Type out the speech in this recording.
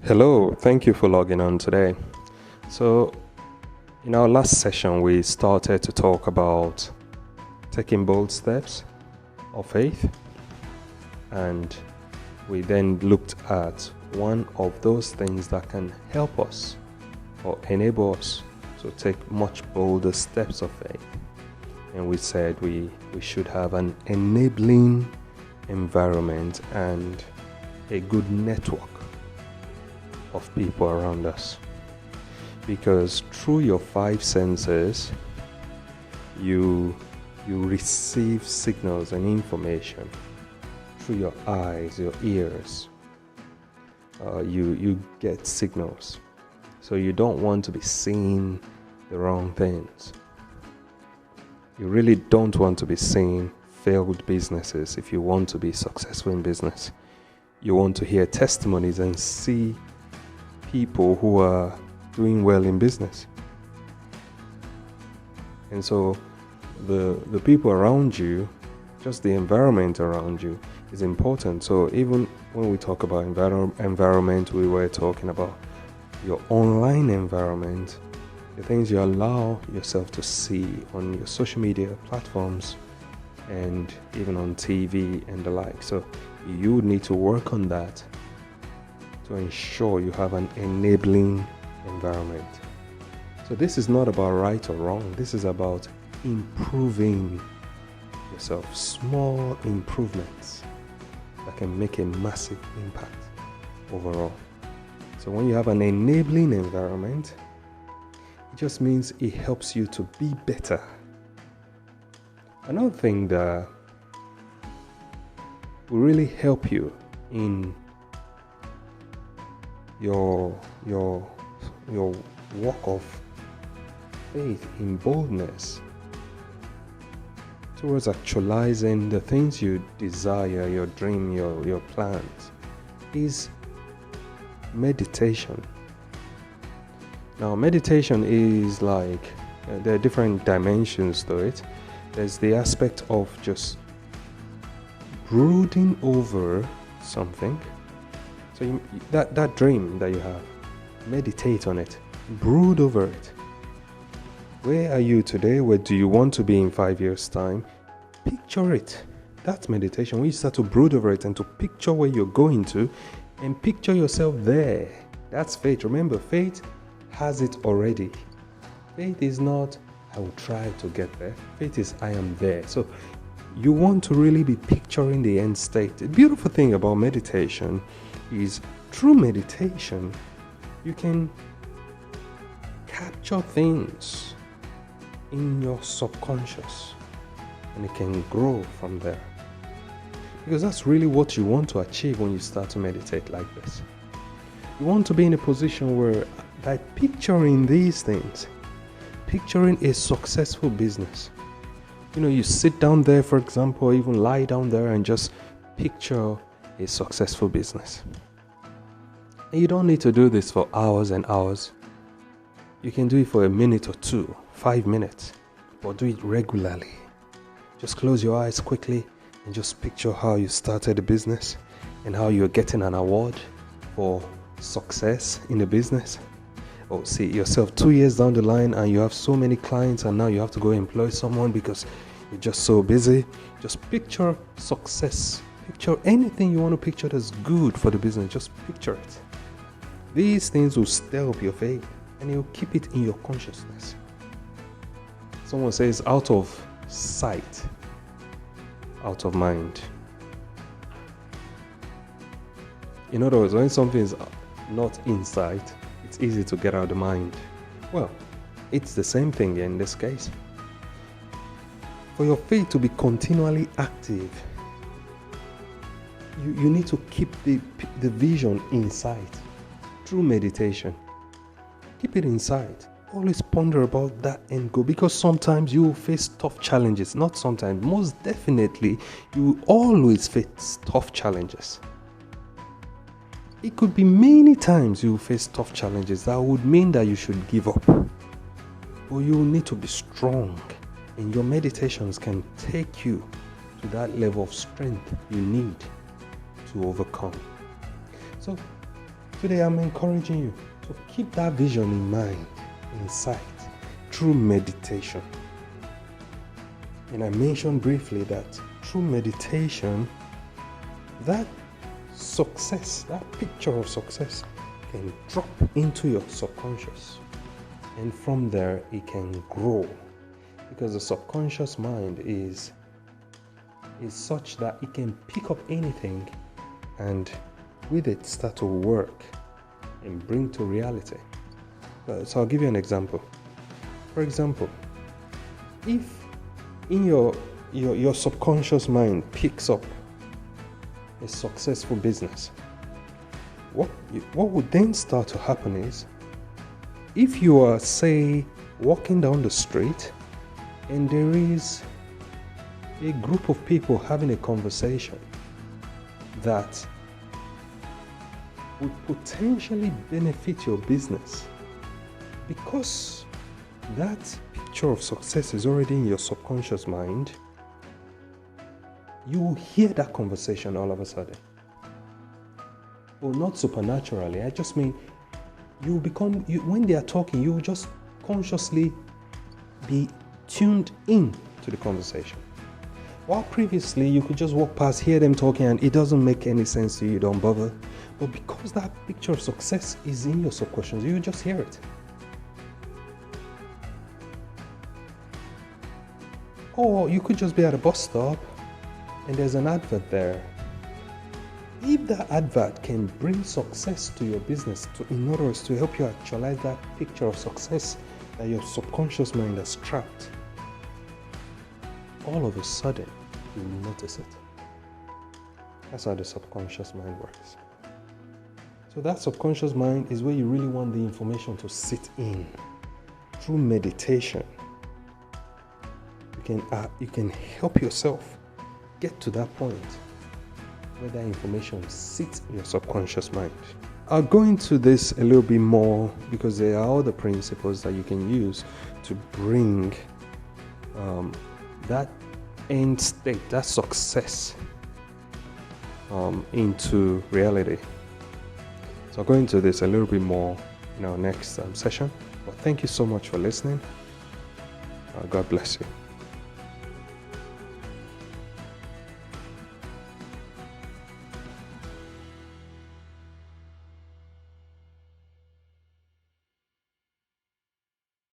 Hello, thank you for logging on today. So, in our last session, we started to talk about taking bold steps of faith, and we then looked at one of those things that can help us or enable us to take much bolder steps of faith. And we said we should have an enabling environment and a good network of people around us, because through your five senses you receive signals and information. Through your eyes, your ears, you get signals. So you don't want to be seeing the wrong things. You really don't want to be seeing failed businesses. If you want to be successful in business, you want to hear testimonies and see people who are doing well in business. And so the people around you, just the environment around you is important. So even when we talk about environment, we were talking about your online environment, the things you allow yourself to see on your social media platforms and even on TV and the like. So you need to work on that to ensure you have an enabling environment. So this is not about right or wrong. This is about improving yourself. Small improvements that can make a massive impact overall. So when you have an enabling environment, it just means it helps you to be better. Another thing that will really help you in your walk of faith in boldness towards actualizing the things you desire, your dream, your plans, is meditation. Now, meditation is like, there are different dimensions to it. There's the aspect of just brooding over something. So that dream that you have, meditate on it, brood over it. Where are you today? Where do you want to be in 5 years' time? Picture it. That's meditation. When you start to brood over it and to picture where you're going to and picture yourself there, that's faith. Remember, faith has it already. Faith is not, I will try to get there. Faith is, I am there. So you want to really be picturing the end state. The beautiful thing about meditation is, through meditation, you can capture things in your subconscious and it can grow from there. Because that's really what you want to achieve when you start to meditate like this. You want to be in a position where, by picturing these things, picturing a successful business, you sit down there, for example, or even lie down there and just picture a successful business. And you don't need to do this for hours and hours. You can do it for a minute or two, 5 minutes, but do it regularly. Just close your eyes quickly and just picture how you started the business and how you're getting an award for success in the business. Or see yourself 2 years down the line and you have so many clients and now you have to go employ someone because you're just so busy. Just picture success. Picture anything you want to picture that's good for the business. Just picture it. These things will stir up your faith and you'll keep it in your consciousness. Someone says, out of sight, out of mind. In other words, when something is not in sight, it's easy to get out of the mind. Well, it's the same thing in this case. For your faith to be continually active, you need to keep the vision in sight through meditation. Keep it in sight. Always ponder about that end goal, because sometimes you will face tough challenges. Not sometimes, most definitely, you will always face tough challenges. It could be many times you will face tough challenges that would mean that you should give up. But you will need to be strong, and your meditations can take you to that level of strength you need to overcome. So Today I'm encouraging you to keep that vision in mind, in sight, through meditation. And I mentioned briefly that through meditation, that success, that picture of success can drop into your subconscious. And from there, it can grow. Because the subconscious mind is such that it can pick up anything and with it start to work and bring to reality. So I'll give you an example. For example, if in your subconscious mind picks up a successful business, what would then start to happen is, if you are, say, walking down the street and there is a group of people having a conversation that would potentially benefit your business, because that picture of success is already in your subconscious mind, you will hear that conversation all of a sudden. Well, not supernaturally, I just mean when they are talking, you will just consciously be tuned in to the conversation. While previously you could just walk past, hear them talking, and it doesn't make any sense to you, don't bother. But because that picture of success is in your subconscious, you just hear it. Or you could just be at a bus stop and there's an advert there. If that advert can bring success to your business, in other words, to help you actualize that picture of success that your subconscious mind has trapped, all of a sudden you will notice it. That's how the subconscious mind works. So that subconscious mind is where you really want the information to sit in. Through meditation, you can help yourself get to that point where that information sits in your subconscious mind. I'll go into this a little bit more because there are other principles that you can use to bring that end state, that success, into reality. So I'll go into this a little bit more in our next session. But thank you so much for listening. God bless you.